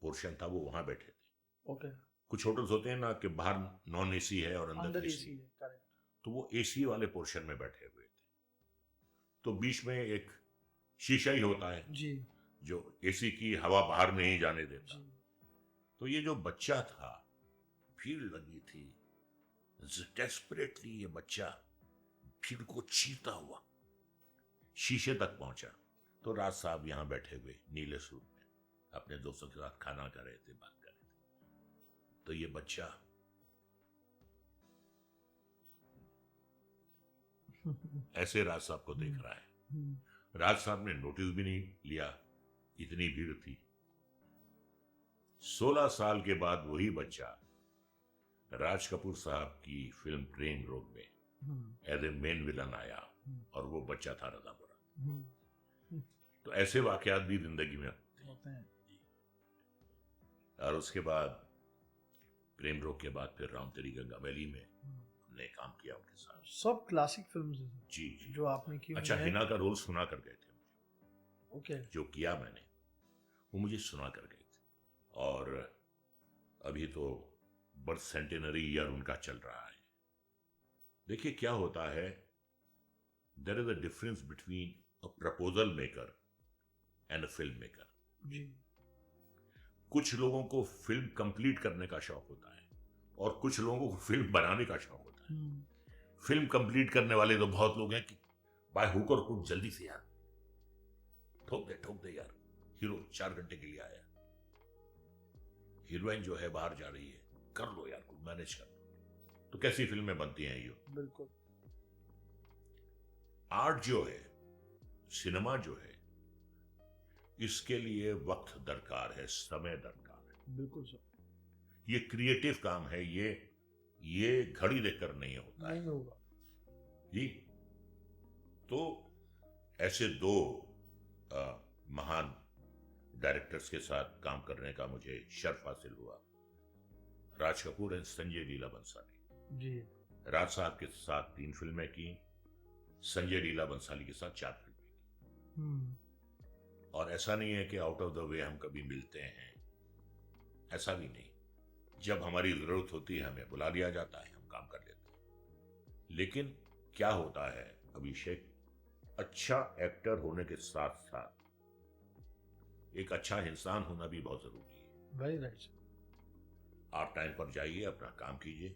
पोर्शन था वो वहां बैठे थे। ओके। कुछ होटल्स होते हैं ना कि बाहर नॉन एसी है और अंदर अंदर एसी एसी है, है, करेक्ट। तो वो एसी वाले पोर्शन में बैठे हुए थे। तो बीच में एक शीशा ही होता है जी जो एसी की हवा बाहर नहीं जाने देता। जी। तो ये जो बच्चा था, भीड़ लगी थी, डेस्परेटली ये बच्चा भीड़ को चीरता हुआ शीशे तक पहुंचा। तो राज साहब यहां बैठे हुए नीले सूट में अपने दोस्तों के साथ खाना कर रहे थे, बात कर रहे थे। तो ये बच्चा ऐसे राज साहब को देख रहा है। राज साहब ने नोटिस भी नहीं लिया, इतनी भीड़ थी। 16 साल के बाद वही बच्चा राज कपूर साहब की फिल्म ट्रेन रोड में एज ए मेन विलन आया, और वो बच्चा था रदा बुरा। तो ऐसे वाकयात भी जिंदगी में होते हैं। और उसके बाद प्रेम रोग के बाद फिर राम तेरी गंगा वैली में हमने काम किया उनके साथ। सब क्लासिक फिल्म्स हैं जी जी। जो आपने की। अच्छा, हिना का रोल सुना कर गए थे मुझे। ओके। जो किया मैंने वो मुझे सुना कर गए थे। और अभी तो बर्थ सेंटेनरी ईयर उनका चल रहा है। देखिए क्या होता है, there is a difference between a proposal maker and a film maker. जी। कुछ लोगों को फिल्म कंप्लीट करने का शौक होता है और कुछ लोगों को फिल्म बनाने का शौक होता है। फिल्म कंप्लीट करने वाले तो बहुत लोग हैं कि बाय हुक और क्रुक जल्दी से यार ठोक दे यार, हीरो 4 घंटे के लिए आया, हीरोइन जो है बाहर जा रही है, कर लो यार, कुछ मैनेज कर लो। तो कैसी फिल्में बनती हैं ये? बिल्कुल। आर्ट जो है, सिनेमा जो है, इसके लिए वक्त दरकार है, समय दरकार है। बिल्कुल सर। ये क्रिएटिव काम है, ये घड़ी देखकर नहीं होता नहीं है होगा जी। तो ऐसे 2 महान डायरेक्टर्स के साथ काम करने का मुझे शर्फ हासिल हुआ, राज कपूर एंड संजय लीला बंसाली जी। राज साहब के साथ 3 फिल्में की, संजय लीला बंसाली के साथ 4 फिल्में की। और ऐसा नहीं है कि आउट ऑफ द वे हम कभी मिलते हैं, ऐसा भी नहीं। जब हमारी जरूरत होती है हमें बुला लिया जाता है, हम काम कर लेते हैं। लेकिन क्या होता है अभिषेक, अच्छा एक्टर होने के साथ साथ एक अच्छा इंसान होना भी बहुत जरूरी है। Very right. आप टाइम पर जाइए, अपना काम कीजिए,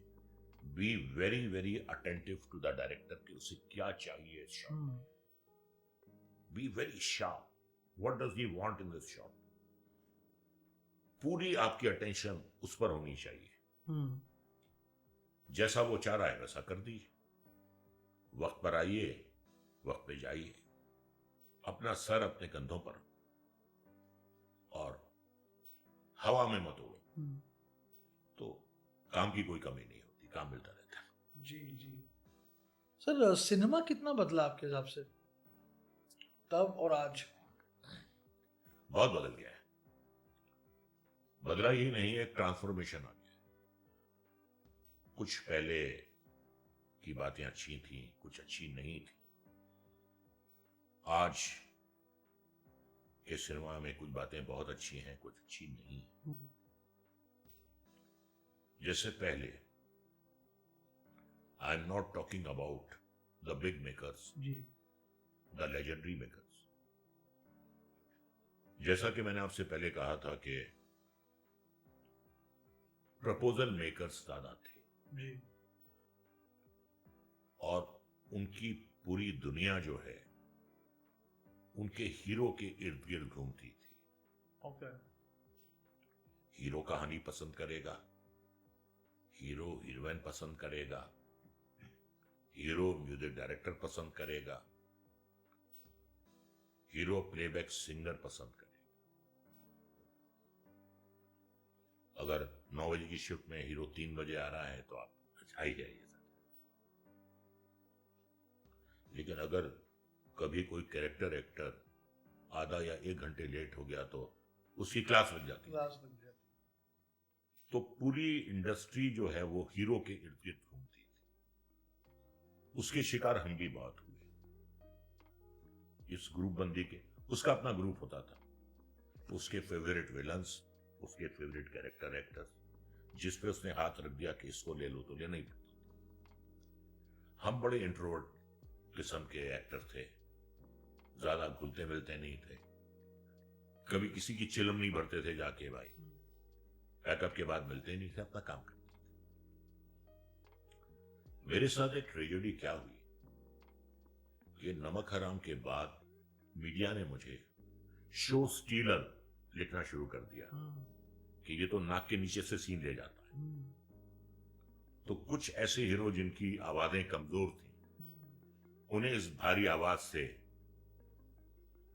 be very very attentive to the director कि उसे क्या चाहिए shot, be very sharp, what does he want in this shot. पूरी आपकी अटेंशन उस पर होनी चाहिए। जैसा वो चाह रहा है वैसा कर दीजिए, वक्त पर आइए, वक्त पे जाइए, अपना सर अपने कंधों पर और हवा में मत उड़ो, तो काम की कोई कमी नहीं होती, काम मिलता रहता है। जी जी। सर सिनेमा कितना बदला आपके हिसाब से तब और आज? बहुत बदल गया है। बदला ही नहीं, एक ट्रांसफॉर्मेशन आ गया है। कुछ पहले की बातें अच्छी थी, कुछ अच्छी नहीं थी। आज के सिनेमा में कुछ बातें बहुत अच्छी हैं, कुछ अच्छी नहीं है। जैसे पहले, I am not talking about the big makers, the legendary makers. जैसा कि मैंने आपसे पहले कहा था कि प्रपोजल मेकर्स ज्यादा थे जी। और उनकी पूरी दुनिया जो है उनके हीरो के इर्द गिर्द घूमती थी। ओके। हीरो कहानी पसंद करेगा, हीरो हीरोइन पसंद करेगा, हीरो म्यूजिक डायरेक्टर पसंद करेगा, हीरो प्लेबैक सिंगर पसंद करेगा। अगर 9 बजे की शिफ्ट में हीरो 3 बजे आ रहा है तो आप आ ही जाइए सर। लेकिन अगर कभी कोई कैरेक्टर एक्टर आधा या 1 घंटे लेट हो गया तो उसकी क्लास लग जाती है। क्लास बन जाती। तो पूरी इंडस्ट्री जो है वो हीरो के इर्द गिर्द घूमती थी। उसके शिकार हम भी बहुत हुए इस ग्रुप बंदी के। उसका अपना ग्रुप होता था, उसके फेवरेट विलन्स, उसके फेवरेट कैरेक्टर एक्टर्स, जिस पे उसने हाथ रख दिया कि इसको ले लो तो लेना ही पड़ता। हम बड़े इंट्रोवर्ट किस्म के एक्टर थे, ज्यादा घुलते मिलते नहीं थे, कभी किसी की चिलम नहीं भरते थे जाके भाई, पैकअप के बाद मिलते नहीं थे, अपना काम करते थे। मेरे साथ एक ट्रेजेडी क्या हुई कि नमक हराम के बाद मीडिया ने मुझे शो स्टीलर लिखना शुरू कर दिया कि ये तो नाक के नीचे से सीन ले जाता है। तो कुछ ऐसे हीरो जिनकी आवाजें कमजोर थी, उन्हें इस भारी आवाज से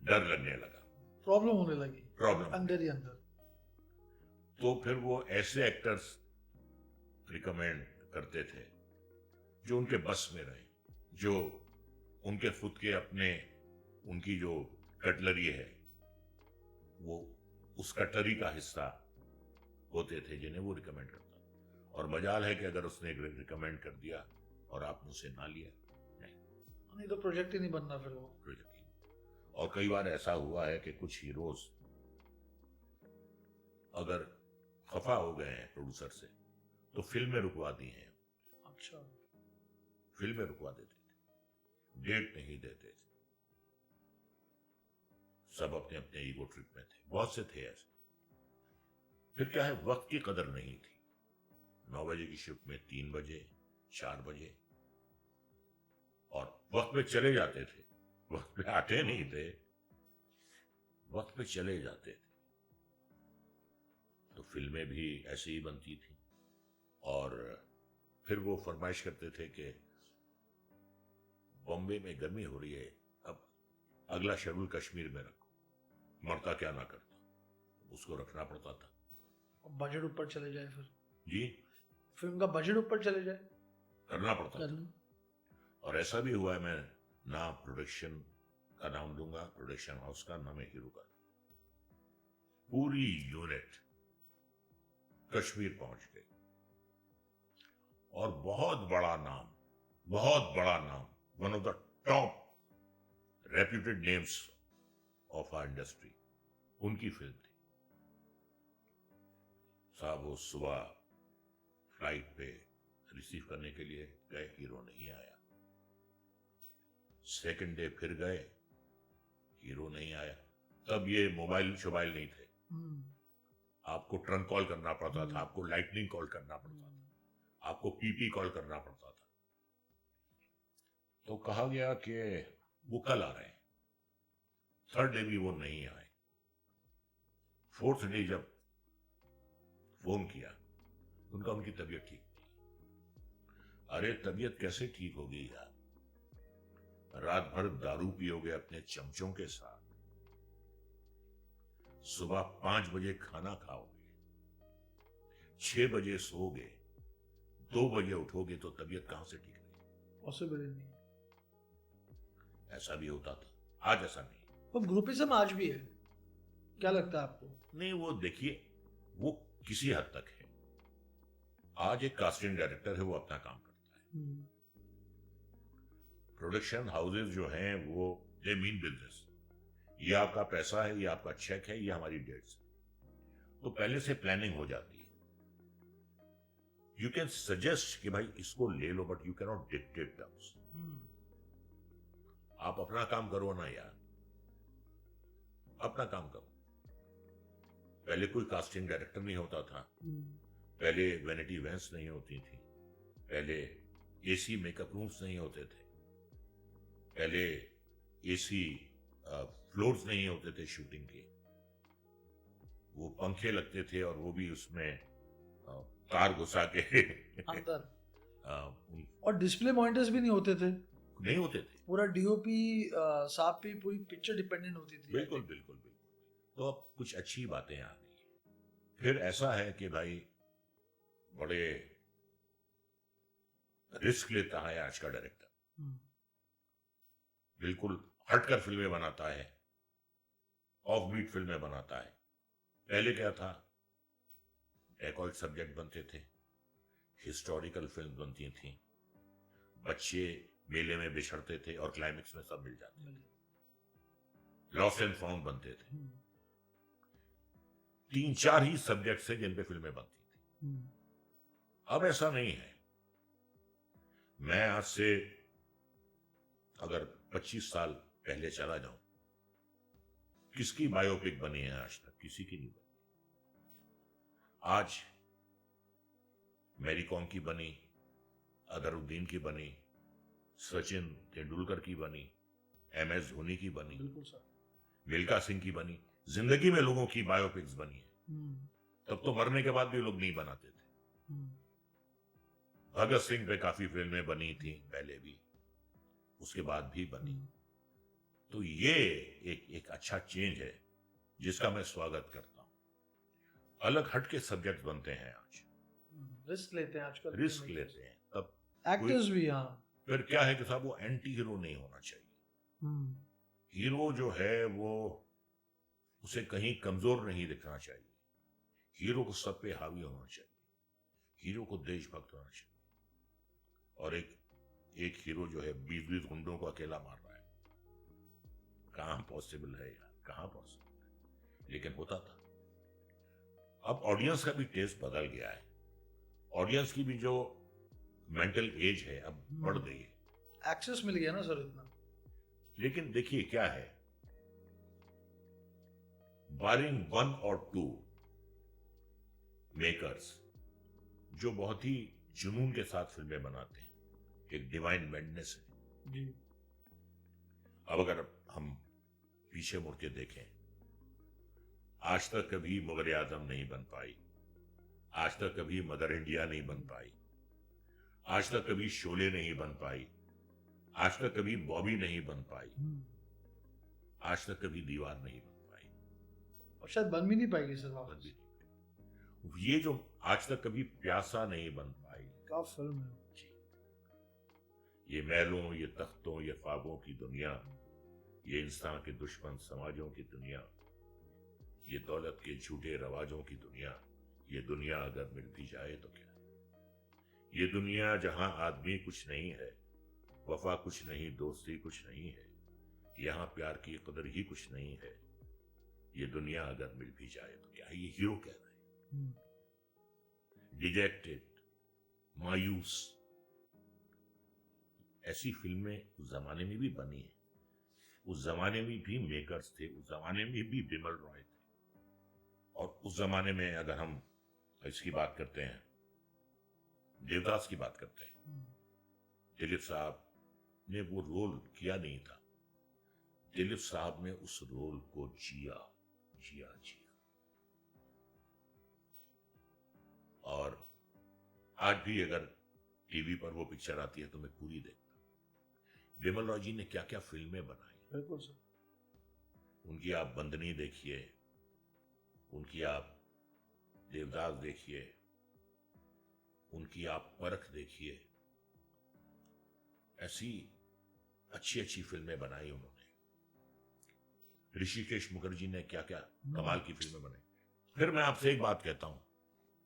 डर लगने लगा, प्रॉब्लम होने लगी, प्रॉब्लम अंदर ही अंदर। तो फिर वो ऐसे एक्टर्स रिकमेंड करते थे जो उनके बस में रहे, जो उनके खुद के अपने, उनकी जो कटलरी है वो उस कटलरी का हिस्सा होते थे, जिन्हें वो रिकमेंड करता। और मजाल है कि अगर उसने रिकमेंड कर दिया और आपने उसे ना लिया, नहीं तो प्रोजेक्ट ही नहीं बनना फिर वो। प्रोजेक्ट। और कई बार ऐसा हुआ है कि कुछ हीरोज अगर खफा हो गए हैं प्रोड्यूसर से तो फिल्में रुकवा दी हैं। अच्छा। फिल्में रुकवा देते थे, डेट नहीं देते थे, सब अपने अपने ईगो ट्रिप में थे, बहुत से थे ऐसे। फिर क्या है, वक्त की कदर नहीं थी। 9 बजे की शिफ्ट में 3 बजे 4 बजे, और वक्त पे चले जाते थे, वक्त पे आते नहीं थे, वक्त पे चले जाते थे। तो फिल्में भी ऐसे ही बनती थी। और फिर वो फरमाइश करते थे कि बॉम्बे में गर्मी हो रही है, अब अगला शेड्यूल कश्मीर में रखो। मरता क्या ना करता, उसको रखना पड़ता था। बजट ऊपर चले जाए फिर जी, फिल्म का बजट ऊपर चले जाए, करना पड़ता था। और ऐसा भी हुआ है, मैं ना प्रोडक्शन का नाम दूंगा, प्रोडक्शन हाउस का, ना मैं हीरो का, पूरी यूनिट कश्मीर पहुंच गई। और बहुत बड़ा नाम, one of the top reputed names of our industry, उनकी फिल्म थी। साहब वो सुबह फ्लाइट पे रिसीव करने के लिए गए, हीरो नहीं आया। सेकंड डे फिर गए, हीरो नहीं आया। तब ये मोबाइल शोबाइल नहीं थे, आपको ट्रंक कॉल करना पड़ता था, आपको लाइटनिंग कॉल करना पड़ता था, आपको पीपी कॉल करना पड़ता था। तो कहा गया कि वो कल आ रहे हैं। थर्ड डे भी वो नहीं आए। फोर्थ डे जब फोन किया, उनका उनकी तबीयत ठीक नहीं। अरे तबीयत कैसे ठीक होगी यार, रात भर दारू पियोगे अपने चमचों के साथ, सुबह 5 बजे खाना खाओगे, 6 बजे सोओगे, 2 बजे उठोगे, तो तबीयत कहां से ठीक रहेगी? पॉसिबल नहीं। ऐसा भी होता था, आज ऐसा नहीं। तो ग्रुपिज्म आज भी है, क्या लगता है आपको? नहीं, वो देखिए, वो किसी हद तक है। आज एक कास्टिंग डायरेक्टर है, वो अपना काम करता है। प्रोडक्शन हाउसेज जो हैं वो दे मीन बिजनेस, ये आपका पैसा है, ये आपका चेक है, ये हमारी डेट्स, तो पहले से प्लानिंग हो जाती है। यू कैन सजेस्ट कि भाई इसको ले लो, but you can not dictate terms. आप अपना काम करो ना यार, अपना काम करो। पहले कोई कास्टिंग डायरेक्टर नहीं होता था, पहले वैनिटी वैन्स नहीं होती थी, पहले एसी मेकअप रूम्स नहीं होते थे, पहले एसी फ्लोर्स नहीं होते थे शूटिंग के, वो पंखे लगते थे और वो भी उसमें तार घुसा के अंदर। उन- और डिस्प्ले मॉनिटर्स भी नहीं होते थे, नहीं होते थे। पूरा डीओपी साहब पे पूरी पिक्चर डिपेंडेंट होती थी। बिल्कुल बिल्कुल बिल्कुल। तो अब कुछ अच्छी बातें आ गई। फिर ऐसा है कि भाई बड़े रिस्क लेता है आज का डायरेक्टर। बिल्कुल हटकर फिल्में बनाता है, ऑफ बीट फिल्में बनाता है। पहले क्या था, डेकॉइट सब्जेक्ट बनते थे, हिस्टोरिकल फिल्म बनती थी, बच्चे मेले में बिछड़ते थे और क्लाइमेक्स में सब मिल जाते थे, लॉस्ट एंड फाउंड बनते थे। 3-4 ही सब्जेक्ट है जिन पे फिल्में बनती थी। अब ऐसा नहीं है। मैं आज से अगर 25 साल पहले चला जाऊं, किसकी बायोपिक बनी है आज तक? किसी की नहीं बनी। आज मैरी कॉम की बनी, अजहरुद्दीन की बनी, सचिन तेंदुलकर की बनी, MS धोनी की बनी, बिल्कुल सर। मिल्खा सिंह की बनी। जिंदगी में लोगों की बायोपिक्स बनी है। तब तो मरने के बाद भी लोग नहीं बनाते थे। भगत सिंह पे काफी फिल्में बनी थी पहले भी, उसके बाद भी बनी। तो ये एक अच्छा चेंज है जिसका मैं स्वागत करता हूं। अलग हट के सब्जेक्ट बनते हैं आज, रिस्क लेते हैं आजकल, रिस्क लेते हैं। तब एक्टर्स भी। हाँ, फिर क्या है कि साहब वो एंटी हीरो नहीं होना चाहिए। हीरो जो है वो उसे कहीं कमजोर नहीं दिखना चाहिए। हीरो को सब पे हावी होना चाहिए, हीरो को देशभक्त होना चाहिए। और एक हीरो जो है 20-20 गुंडों को अकेला मार रहा है, कहां पॉसिबल है यार, कहां पॉसिबल है? लेकिन होता था। अब ऑडियंस का भी टेस्ट बदल गया है, ऑडियंस की भी जो मेंटल एज है अब बढ़ गई है, एक्सेस मिल गया ना सर इतना। लेकिन देखिए क्या है, बारिंग 1 और 2 मेकर्स जो बहुत ही जुनून के साथ फिल्में बनाते हैं, एक डिवाइन मैडनेस है जी। अब अगर हम पीछे मुड़ के देखें, आज तक कभी मुगल आजम नहीं बन पाई, आज तक कभी मदर इंडिया नहीं बन पाई, आज तक कभी शोले नहीं बन पाई, आज तक कभी बॉबी नहीं बन पाई, आज तक कभी दीवार नहीं बन पाई, और शायद बन भी नहीं पाएगी सर वापस। ये जो आज तक कभी प्यासा नहीं बन पाई, क्या फिल्म है जी। ये महलों, ये तख्तों, ये ख्वाबों की दुनिया, ये इंसान के दुश्मन समाजों की दुनिया, ये दौलत के झूठे रवाजों की दुनिया, ये दुनिया अगर मिल भी जाए तो क्या, ये दुनिया जहां आदमी कुछ नहीं है, वफा कुछ नहीं, दोस्ती कुछ नहीं है, यहां प्यार की कदर ही कुछ नहीं है, ये दुनिया अगर मिल भी जाए तो क्या। ये हीरो कह रहा है, डिजेक्टेड, मायूस। ऐसी फिल्में उस जमाने में भी बनी है, उस जमाने में भी मेकर्स थे, उस जमाने में भी बिमल रॉय थे। और उस जमाने में अगर हम इसकी बात करते हैं, देवदास की बात करते हैं, दिलीप साहब ने वो रोल किया नहीं था, दिलीप साहब ने उस रोल को जिया जिया जिया। और आज भी अगर टीवी पर वो पिक्चर आती है तो मैं पूरी देखता हूं। बिमल रॉय जी ने क्या क्या फिल्में बनाई। बिल्कुल सर। उनकी आप बंदनी देखिए, उनकी आप देवदास देखिए, उनकी आप परख देखिए, ऐसी अच्छी अच्छी फिल्में बनाई उन्होंने। ऋषिकेश मुखर्जी ने क्या क्या कमाल की फिल्में बनाई। फिर मैं आपसे एक बात कहता हूं,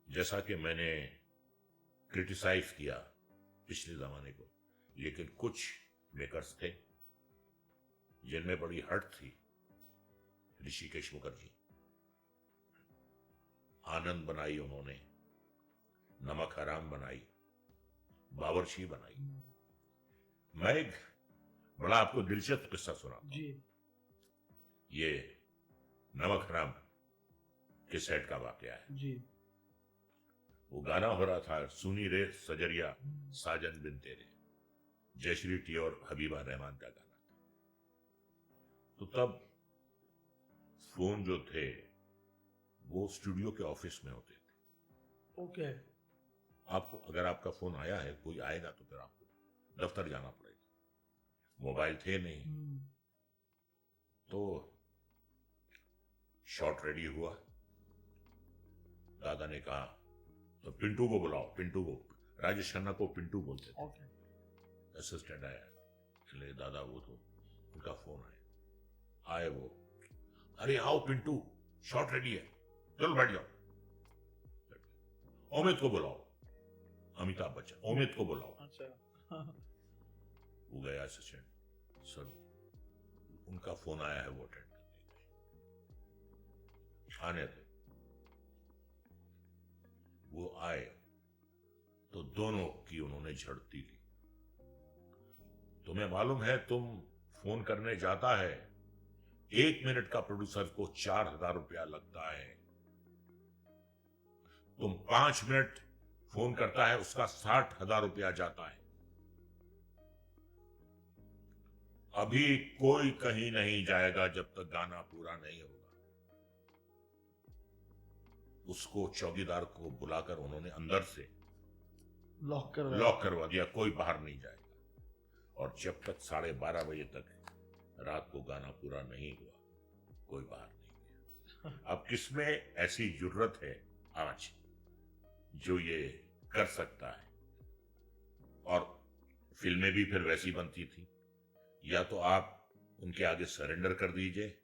जैसा कि मैंने क्रिटिसाइज किया पिछले जमाने को, लेकिन कुछ मेकर्स थे जिनमें बड़ी हट थी। ऋषिकेश मुखर्जी, आनंद बनाई उन्होंने, नमक हराम बनाई, बावर्ची बनाई। मैं एक बड़ा आपको दिलचस्प किस्सा सुनाता हूं। ये नमक हराम के सेट का वाकया है जी। वो गाना हो रहा था, सुनी रे सजरिया साजन बिन तेरे, जयश्री टी और हबीबा रहमान का गाना था। तो तब फोन जो थे वो स्टूडियो के ऑफिस में होते थे। ओके। आपको अगर आपका फोन आया है, कोई आएगा तो फिर आपको दफ्तर जाना पड़ेगा, मोबाइल थे नहीं। तो शॉट रेडी हुआ, दादा ने कहा तो पिंटू को बुलाओ। पिंटू को, राजेश खन्ना को पिंटू बोलते थे। असिस्टेंट आया, चले दादा वो तो उनका फोन आया, आए वो, अरे आओ पिंटू, शॉट रेडी है, चलो बैठ जाओ। अमित को बुलाओ, अमिताभ बच्चन, अमित को बुलाओ। अच्छा। वो गया सचिन, सर उनका फोन आया है, वो अटेंड करने आने थे। वो आए तो दोनों की उन्होंने झड़ती ली। तुम्हें मालूम है, तुम फोन करने जाता है, 1 मिनट का प्रोड्यूसर को 4,000 रुपया लगता है। तुम 5 मिनट फोन करता है, उसका 60,000 रुपया जाता है। अभी कोई कहीं नहीं जाएगा जब तक गाना पूरा नहीं होगा। उसको चौकीदार को बुलाकर उन्होंने अंदर से लॉक करवा दिया, कोई बाहर नहीं जाएगा। और जब तक 12:30 बजे तक रात को गाना पूरा नहीं हुआ, कोई बाहर नहीं गया। अब किसमें ऐसी जरूरत है आज जो ये कर सकता है? और फिल्में भी फिर वैसी बनती थी, या तो आप उनके आगे सरेंडर कर दीजिए,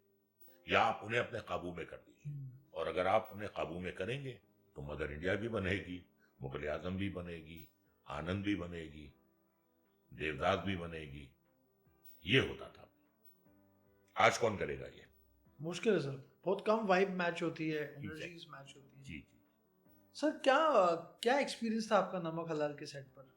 या आप उन्हें अपने काबू में कर दीजिए। और अगर आप उन्हें काबू में करेंगे तो मदर इंडिया भी बनेगी, मुगल आजम भी बनेगी, आनंद भी बनेगी, देवदास भी बनेगी। ये होता था। आज कौन करेगा ये? मुश्किल है सर, बहुत कम वाइब मैच होती है, एनर्जीज मैच होती है। जी। सर क्या क्या एक्सपीरियंस था आपका नमक हलाल के सेट पर?